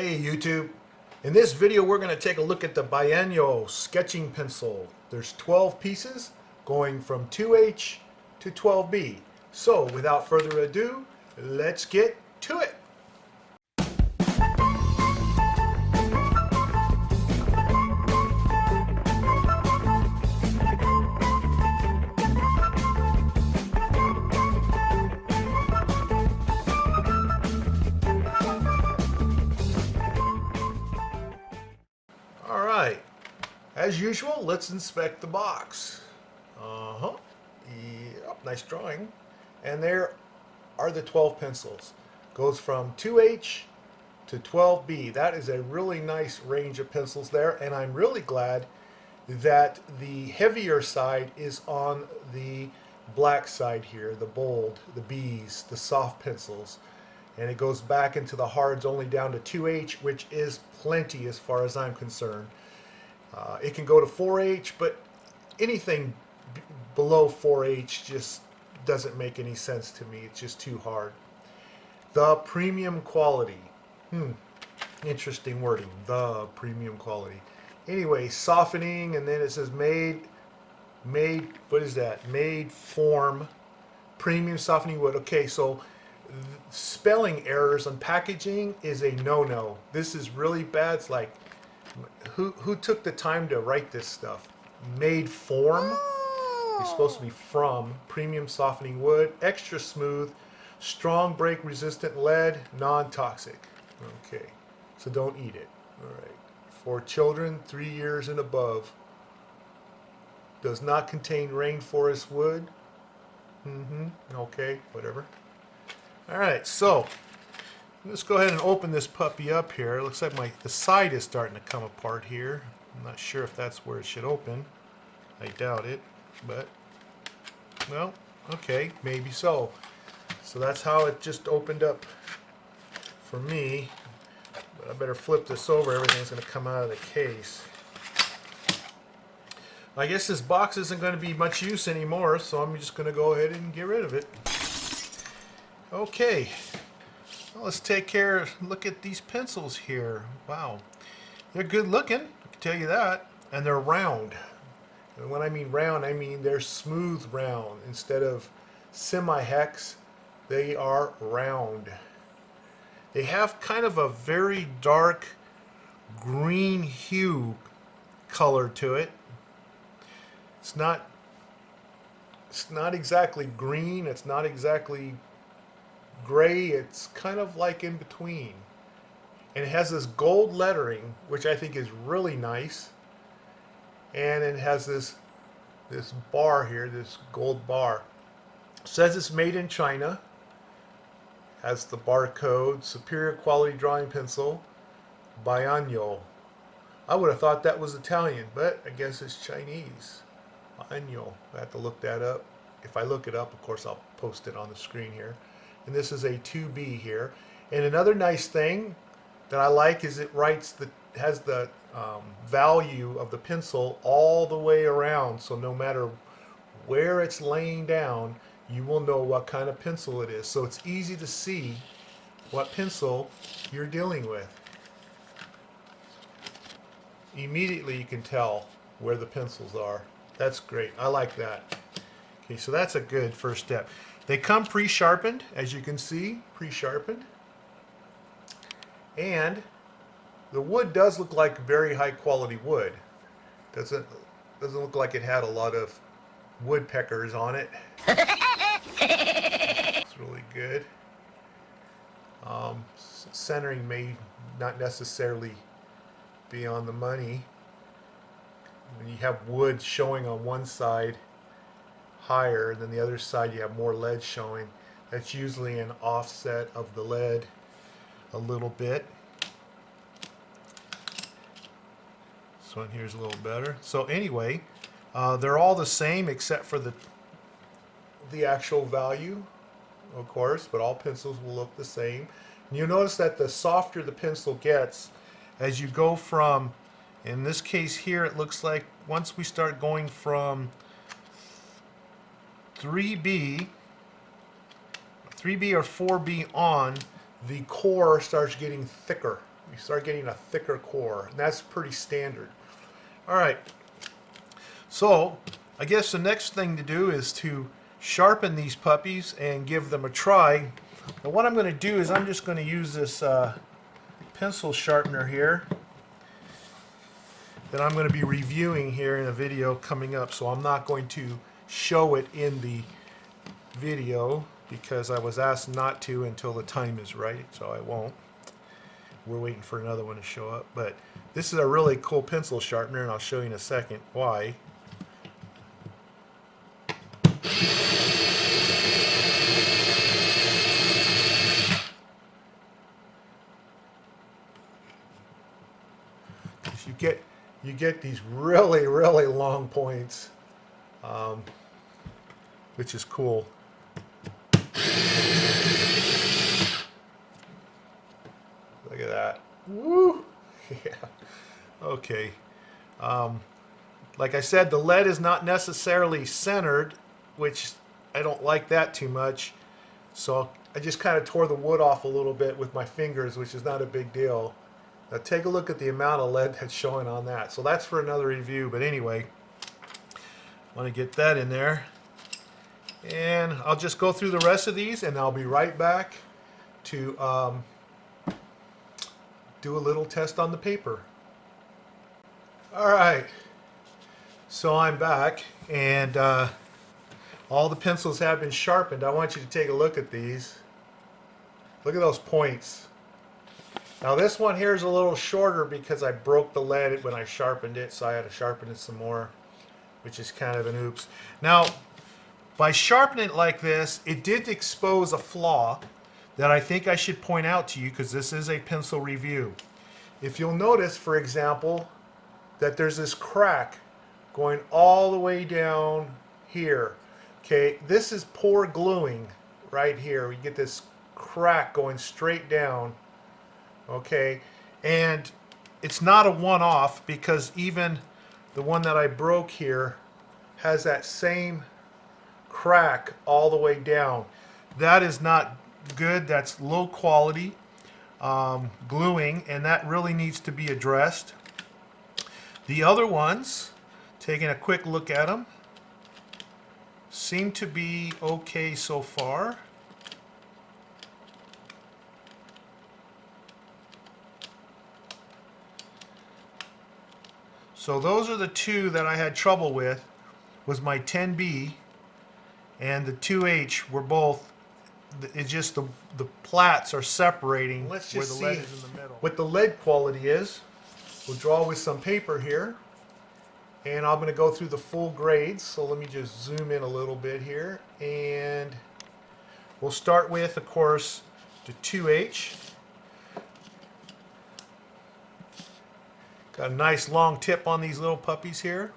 Hey YouTube, in this video we're going to take a look at the Bianyo Sketching Pencil. There's 12 pieces going from 2H to 12B. So without further ado, let's get to it. Alright, as usual, let's inspect the box. Yep, nice drawing. And there are the 12 pencils. Goes from 2H to 12B. That is a really nice range of pencils there, and I'm really glad that the heavier side is on the black side here, the bold, the Bs, the soft pencils. And it goes back into the hards only down to 2H, which is plenty as far as I'm concerned. It can go to 4H, but anything below 4H just doesn't make any sense to me. It's just too hard. The premium quality. Interesting wording. The premium quality. Anyway, softening, and then it says made, what is that? Made form, premium softening wood. Okay, so spelling errors on packaging is a no-no. This is really bad. It's like, who took the time to write this stuff? Made form. It's supposed to be from. Premium softening wood, extra smooth, strong break resistant lead, non-toxic. Okay, so don't eat it. All right. For children 3 years and above. Does not contain rainforest wood. Okay, whatever. Alright, so let's go ahead and open this puppy up here. It looks like the side is starting to come apart here. I'm not sure if that's where it should open. I doubt it, but, well, okay, maybe so. So that's how it just opened up for me. But I better flip this over. Everything's going to come out of the case. I guess this box isn't going to be much use anymore, so I'm just going to go ahead and get rid of it. Okay, well, let's look at these pencils here. Wow, they're good looking, I can tell you that, and they're round. And when I mean round, I mean they're smooth round. Instead of semi-hex, they are round. They have kind of a very dark green hue color to it. It's not exactly green, it's not exactly gray, it's kind of like in between. And it has this gold lettering, which I think is really nice. And it has this bar here, this gold bar. It says it's made in China. Has the barcode, superior quality drawing pencil, Bianyo. I would have thought that was Italian, but I guess it's Chinese. Bianyo. I have to look that up. If I look it up, of course, I'll post it on the screen here. And this is a 2B here. And another nice thing that I like is it has the value of the pencil all the way around. So no matter where it's laying down, you will know what kind of pencil it is. So it's easy to see what pencil you're dealing with. Immediately you can tell where the pencils are. That's great. I like that. Okay, so that's a good first step. They come pre-sharpened, as you can see, pre-sharpened. And the wood does look like very high quality wood. Doesn't look like it had a lot of woodpeckers on it. It's really good. Centering may not necessarily be on the money. When you have wood showing on one side higher than the other side, you have more lead showing. That's usually an offset of the lead a little bit. This one here is a little better. So anyway, they're all the same except for the actual value, of course, but all pencils will look the same. And you'll notice that the softer the pencil gets, as you go from, in this case here, it looks like once we start going from 3B or 4B on, the core starts getting thicker. you start getting a thicker core, and that's pretty standard. All right, so I guess the next thing to do is to sharpen these puppies and give them a try. And what I'm going to do is I'm just going to use this pencil sharpener here that I'm going to be reviewing here in a video coming up, so I'm not going to show it in the video because I was asked not to until the time is right, so I won't. We're waiting for another one to show up, but this is a really cool pencil sharpener, and I'll show you in a second why. You get these really, really long points, which is cool. Look at that. Woo! Yeah. Okay. Like I said, the lead is not necessarily centered, which I don't like that too much. So I just kind of tore the wood off a little bit with my fingers, which is not a big deal. Now take a look at the amount of lead that's showing on that. So that's for another review. But anyway, I want to get that in there. And I'll just go through the rest of these, and I'll be right back to do a little test on the paper. All right, so I'm back, and all the pencils have been sharpened. I want you to take a look at these. Look at those points. Now this one here is a little shorter because I broke the lead when I sharpened it, so I had to sharpen it some more, which is kind of an oops. Now, by sharpening it like this, it did expose a flaw that I think I should point out to you because this is a pencil review. If you'll notice, for example, that there's this crack going all the way down here. Okay, this is poor gluing right here. We get this crack going straight down. Okay, and it's not a one-off because even the one that I broke here has that same crack all the way down. That is not good. That's low quality gluing, and that really needs to be addressed. The other ones, taking a quick look at them, seem to be okay so far. So those are the two that I had trouble with, was my 10B and the 2H were both, it's just the plats are separating where the lead is in the middle. What the lead quality is, we'll draw with some paper here, and I'm going to go through the full grades. So let me just zoom in a little bit here, and we'll start with, of course, the 2H. Got a nice long tip on these little puppies here.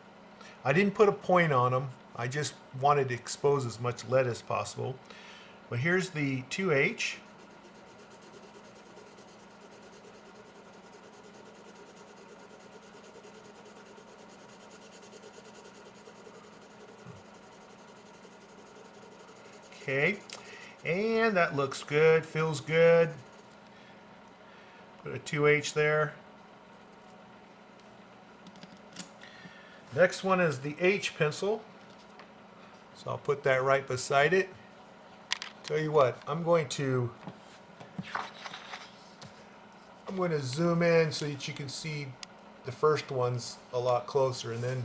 I didn't put a point on them. I just wanted to expose as much lead as possible. But here's the 2H. Okay, and that looks good, feels good. Put a 2H there. Next one is the H pencil. So I'll put that right beside it. Tell you what, I'm going to zoom in so that you can see the first ones a lot closer, and then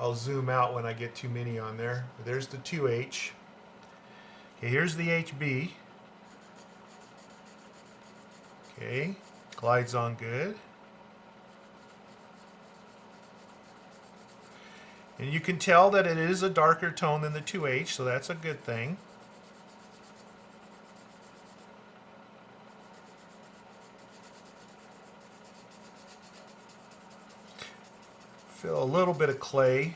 I'll zoom out when I get too many on there. There's the 2H. Okay, here's the HB. Okay, glides on good. And you can tell that it is a darker tone than the 2H, so that's a good thing. Feel a little bit of clay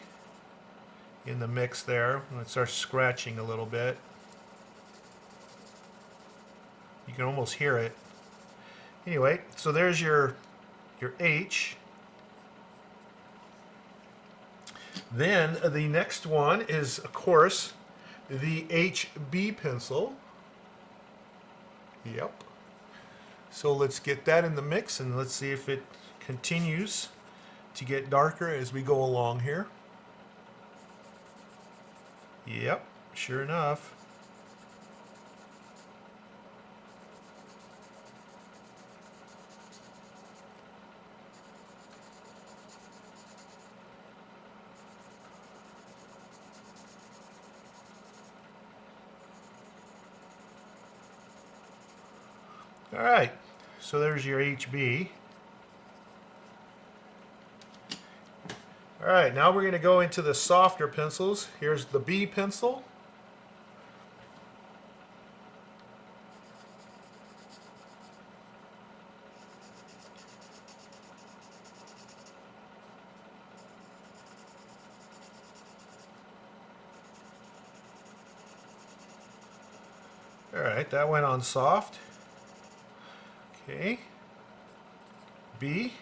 in the mix there when it starts scratching a little bit. You can almost hear it. Anyway, so there's your H. Then the next one is, of course, the HB pencil. Yep. So let's get that in the mix and let's see if it continues to get darker as we go along here. Yep, sure enough. All right, so there's your HB. All right, now we're going to go into the softer pencils. Here's the B pencil. All right, that went on soft. Okay, B.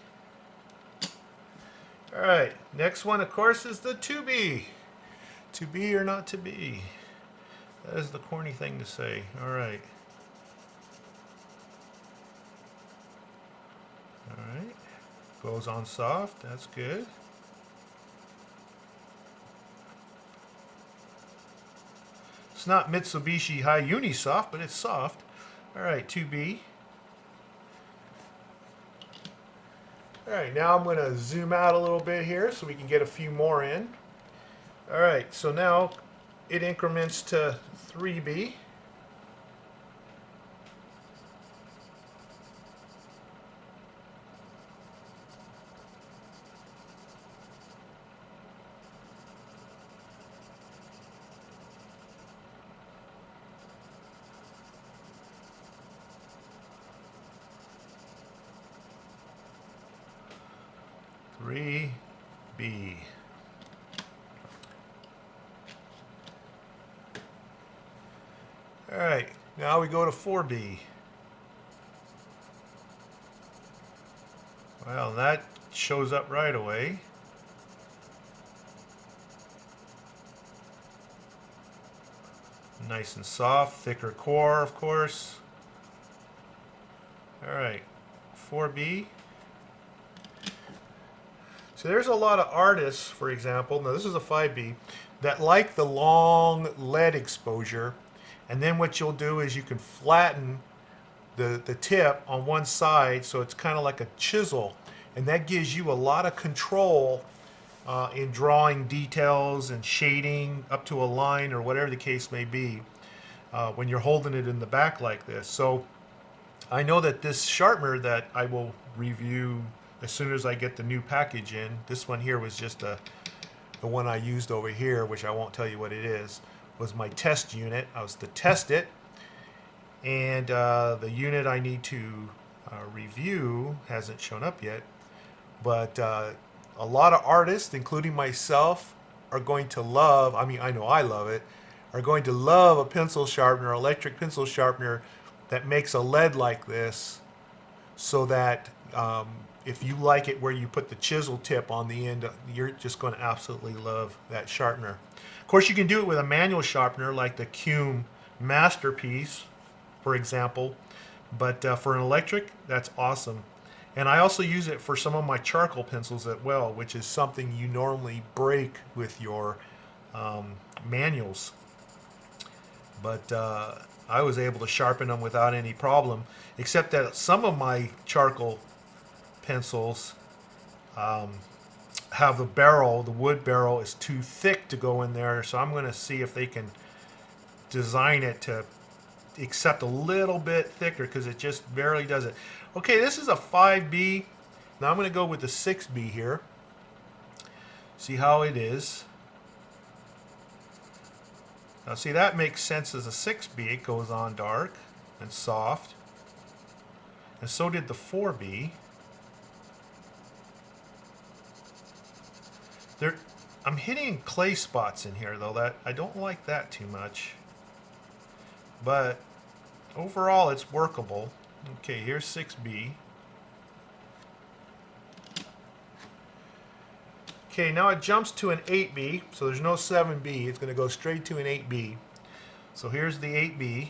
All right, next one, of course, is the 2B. To be or not to be. That is the corny thing to say. All right. All right, goes on soft. That's good. It's not Mitsubishi High Uni Soft, but it's soft. All right, 2B. All right, now I'm going to zoom out a little bit here so we can get a few more in. All right, so now it increments to 3B. B. All right, now we go to 4B. Well, that shows up right away. Nice and soft, thicker core, of course. All right, 4B. So there's a lot of artists, for example, now this is a 5B, that like the long lead exposure, and then what you'll do is you can flatten the tip on one side so it's kind of like a chisel, and that gives you a lot of control in drawing details and shading up to a line or whatever the case may be when you're holding it in the back like this. So I know that this sharpener that I will review as soon as I get the new package in, this one here was just the one I used over here, which I won't tell you what it is, was my test unit. I was to test it, and the unit I need to review hasn't shown up yet, but a lot of artists, including myself, are going to love, I mean, I know I love it, are going to love a pencil sharpener, electric pencil sharpener that makes a lead like this, so that if you like it where you put the chisel tip on the end, you're just going to absolutely love that sharpener. Of course, you can do it with a manual sharpener like the Cume Masterpiece, for example, but for an electric, that's awesome. And I also use it for some of my charcoal pencils as well, which is something you normally break with your manuals. But I was able to sharpen them without any problem, except that some of my charcoal pencils have the barrel, the wood barrel is too thick to go in there, so I'm going to see if they can design it to accept a little bit thicker, because it just barely does it. Okay, this is a 5B. Now I'm going to go with the 6B here. See how it is. Now see, that makes sense as a 6B. It goes on dark and soft. And so did the 4B. I'm hitting clay spots in here, though. That I don't like that too much. But overall, it's workable. Okay, here's 6B. Okay, now it jumps to an 8B, so there's no 7B. It's going to go straight to an 8B. So here's the 8B.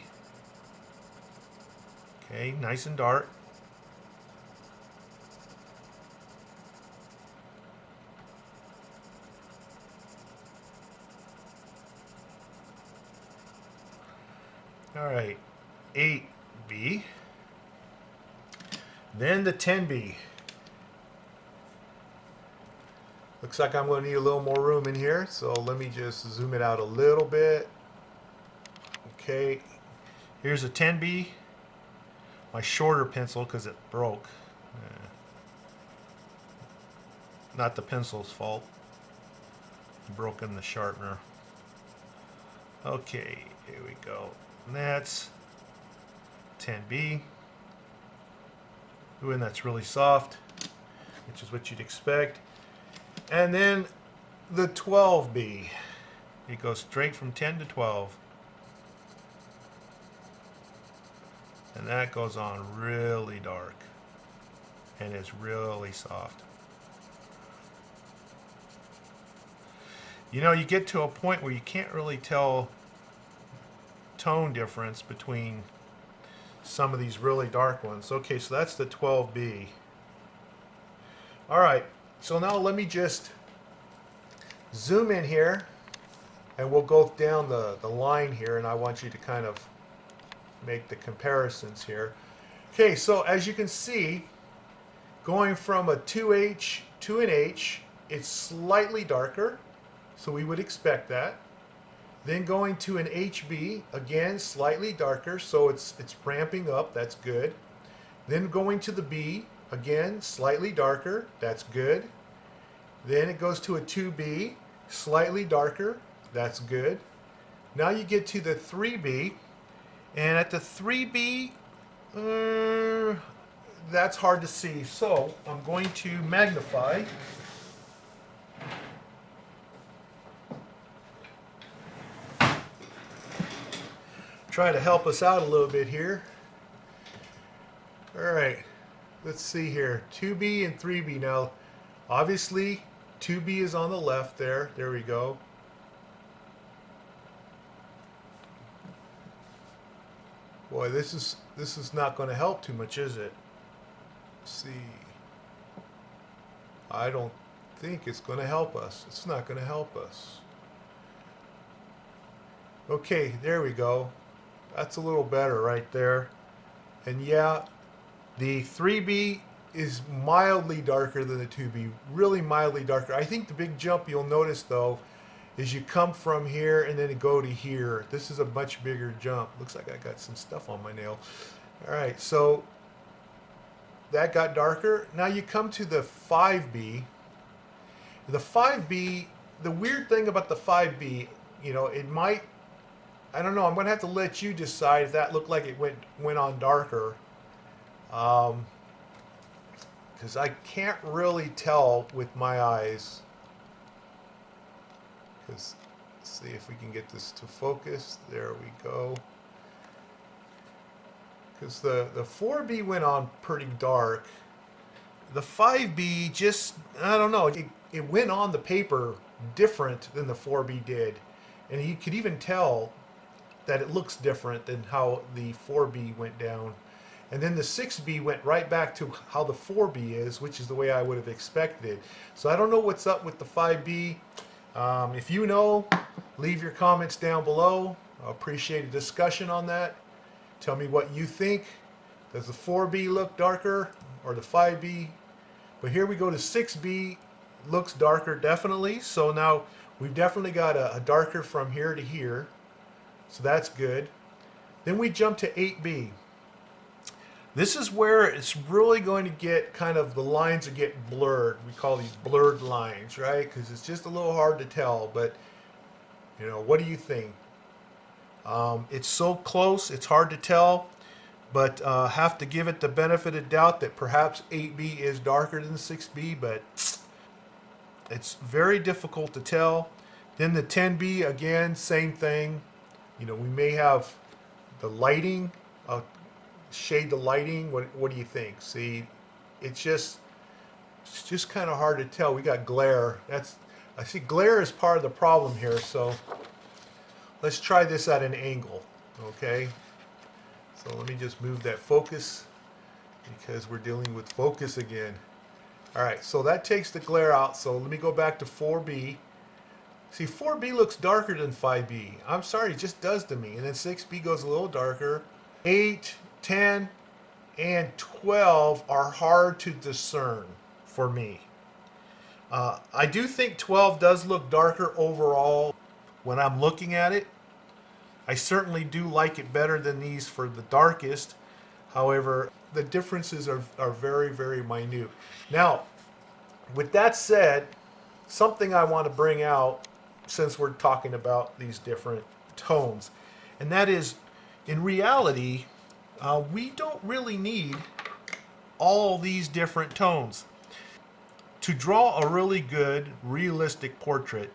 Okay, nice and dark. All right, 8B. Then the 10B. Looks like I'm going to need a little more room in here, so let me just zoom it out a little bit. Okay, here's a 10B. My shorter pencil because it broke. Not the pencil's fault. Broken the sharpener. Okay, here we go. And that's 10B. Ooh, and that's really soft, which is what you'd expect. And then the 12B. It goes straight from 10 to 12. And that goes on really dark and is really soft. You know, you get to a point where you can't really tell tone difference between some of these really dark ones. Okay, so that's the 12B. All right, so now let me just zoom in here and we'll go down the line here, and I want you to kind of make the comparisons here. Okay, so as you can see, going from a 2H to an H, it's slightly darker, so we would expect that. Then going to an HB, again slightly darker, so it's ramping up, that's good. Then going to the B, again slightly darker, that's good. Then it goes to a 2B, slightly darker, that's good. Now you get to the 3B, and at the 3B, that's hard to see, so I'm going to magnify. Try to help us out a little bit here. All right, let's see here. 2B and 3B. Now, obviously, 2B is on the left there. There we go. Boy, this is not going to help too much, is it? Let's see. I don't think it's going to help us. It's not going to help us. Okay, there we go. That's a little better right there. And yeah, the 3B is mildly darker than the 2B, really mildly darker. I think the big jump you'll notice though is you come from here and then go to here. This is a much bigger jump. Looks like I got some stuff on my nail. All right, so that got darker. Now you come to the 5B. The 5B, the weird thing about the 5B, you know, it might, I don't know, I'm going to have to let you decide if that looked like it went on darker. Because I can't really tell with my eyes. Because, let's see if we can get this to focus. There we go. Because the 4B went on pretty dark. The 5B just, I don't know, it went on the paper different than the 4B did. And you could even tell that it looks different than how the 4B went down. And then the 6B went right back to how the 4B is, which is the way I would have expected. So I don't know what's up with the 5B. If you know, leave your comments down below. I appreciate a discussion on that. Tell me what you think. Does the 4B look darker or the 5B? But here we go to 6B. Looks darker, definitely. So now we've definitely got a darker from here to here. So that's good. Then we jump to 8B. This is where it's really going to get kind of, the lines are getting blurred. We call these blurred lines, right? Because it's just a little hard to tell. But, you know, what do you think? It's so close, it's hard to tell. But have to give it the benefit of doubt that perhaps 8B is darker than 6B. But it's very difficult to tell. Then the 10B, again, same thing. You know, we may have the lighting, shade the lighting. What do you think? See, it's just kind of hard to tell. We got glare. I see glare is part of the problem here. So let's try this at an angle. Okay. So let me just move that focus because we're dealing with focus again. All right. So that takes the glare out. So let me go back to 4B. See, 4B looks darker than 5B. I'm sorry, it just does to me. And then 6B goes a little darker. 8, 10, and 12 are hard to discern for me. I do think 12 does look darker overall when I'm looking at it. I certainly do like it better than these for the darkest. However, the differences are very, very minute. Now, with that said, something I want to bring out since we're talking about these different tones, and that is, in reality, we don't really need all these different tones. To draw a really good, realistic portrait,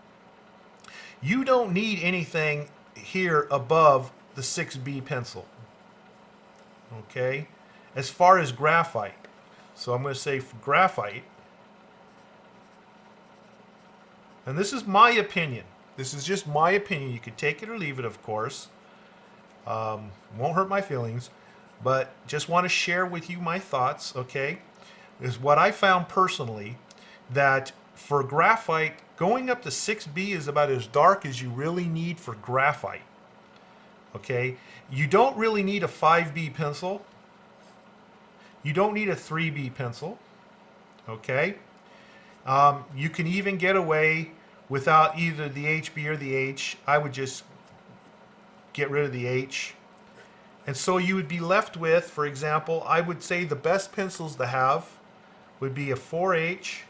you don't need anything here above the 6B pencil. Okay? As far as graphite. So I'm going to say for graphite, and this is my opinion. This is just my opinion. You can take it or leave it, of course. Won't hurt my feelings. But just want to share with you my thoughts, okay? Is what I found personally, that for graphite, going up to 6B is about as dark as you really need for graphite. Okay? You don't really need a 5B pencil. You don't need a 3B pencil. Okay? You can even get away without either the HB or the H. I would just get rid of the H. And so you would be left with, for example, I would say the best pencils to have would be a 4H,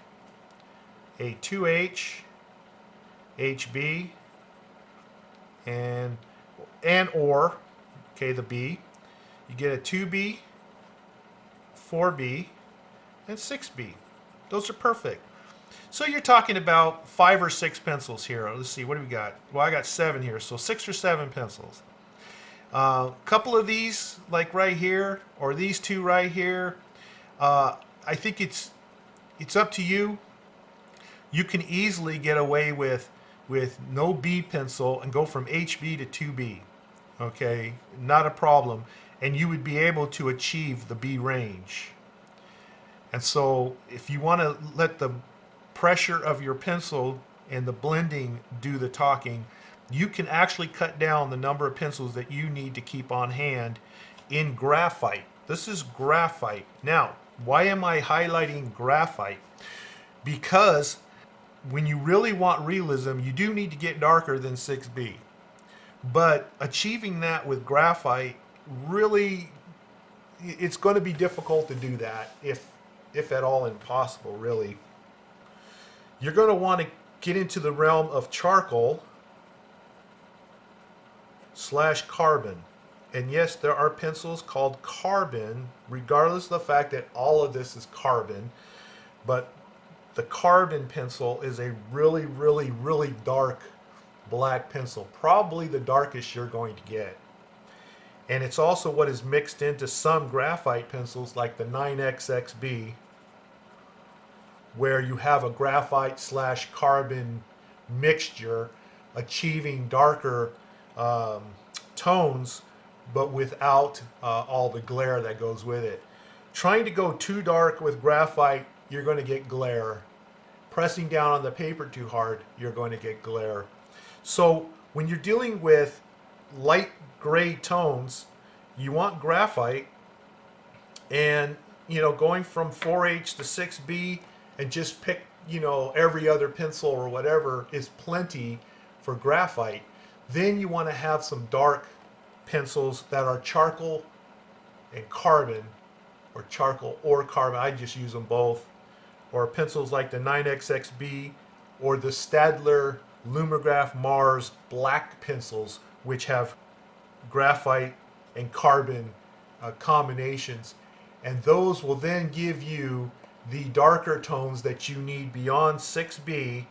a 2H, HB, and or, okay, the B. You get a 2B, 4B, and 6B. Those are perfect. So you're talking about 5 or 6 pencils here. Let's see, what do we got? Well, I got 7 here, so 6 or 7 pencils. A couple of these, like right here, or these two right here, I think it's up to you. You can easily get away with no B pencil and go from HB to 2B. Okay, not a problem. And you would be able to achieve the B range. And so if you want to let the pressure of your pencil and the blending do the talking, you can actually cut down the number of pencils that you need to keep on hand in graphite. This is graphite. Now, why am I highlighting graphite? Because when you really want realism, you do need to get darker than 6B. But achieving that with graphite, really, it's going to be difficult to do that, if at all impossible, really. You're going to want to get into the realm of charcoal / carbon. And yes, there are pencils called carbon, regardless of the fact that all of this is carbon. But the carbon pencil is a really, really, really dark black pencil. Probably the darkest you're going to get. And it's also what is mixed into some graphite pencils like the 9XXB, where you have a graphite / carbon mixture achieving darker tones, but without all the glare that goes with it. Trying to go too dark with graphite, you're going to get glare. Pressing down on the paper too hard, you're going to get glare. So when you're dealing with light gray tones, you want graphite, and going from 4H to 6B and just pick every other pencil or whatever is plenty for graphite. Then you want to have some dark pencils that are charcoal and carbon, or charcoal or carbon. I just use them both. Or pencils like the 9XXB or the Staedtler Lumograph Mars black pencils, which have graphite and carbon combinations. And those will then give you the darker tones that you need beyond 6B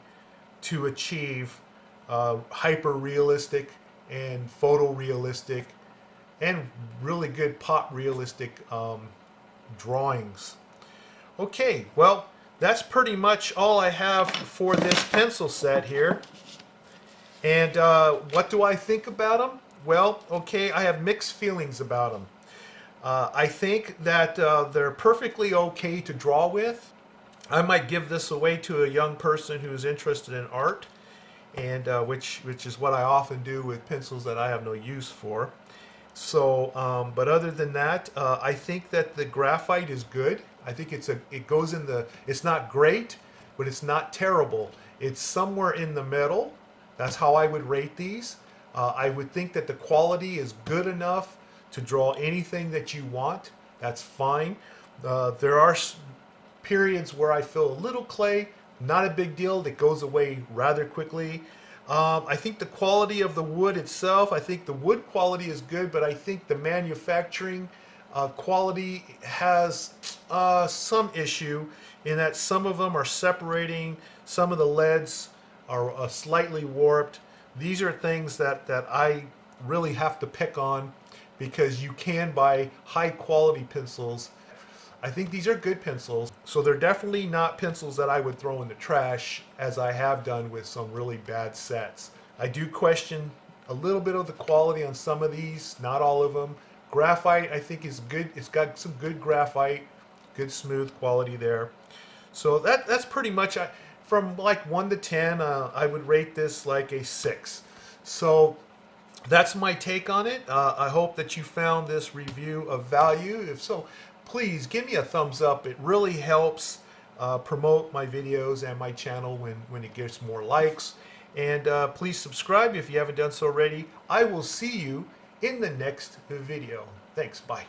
to achieve hyper-realistic and photorealistic and really good pop realistic drawings. Okay, well, that's pretty much all I have for this pencil set here. And what do I think about them? Well, okay, I have mixed feelings about them. I think that they're perfectly okay to draw with. I might give this away to a young person who's interested in art. and which is what I often do with pencils that I have no use for. So, but other than that, I think that the graphite is good. I think it goes in the, it's not great, but it's not terrible. It's somewhere in the middle. That's how I would rate these. I would think that the quality is good enough to draw anything that you want. That's fine. There are periods where I feel a little clay, not a big deal, that goes away rather quickly. I think the quality of the wood itself, I think the wood quality is good, but I think the manufacturing quality has some issue in that some of them are separating, some of the leads are slightly warped. These are things that I really have to pick on, because you can buy high quality pencils. I think these are good pencils, so they're definitely not pencils that I would throw in the trash, as I have done with some really bad sets. I do question a little bit of the quality on some of these, not all of them. Graphite, I think, is good. It's got some good graphite, good smooth quality there. So that's pretty much, from like 1 to 10, I would rate this like a 6. So that's my take on it. I hope that you found this review of value. If so, please give me a thumbs up. It really helps promote my videos and my channel when it gets more likes. And please subscribe if you haven't done so already. I will see you in the next video. Thanks. Bye.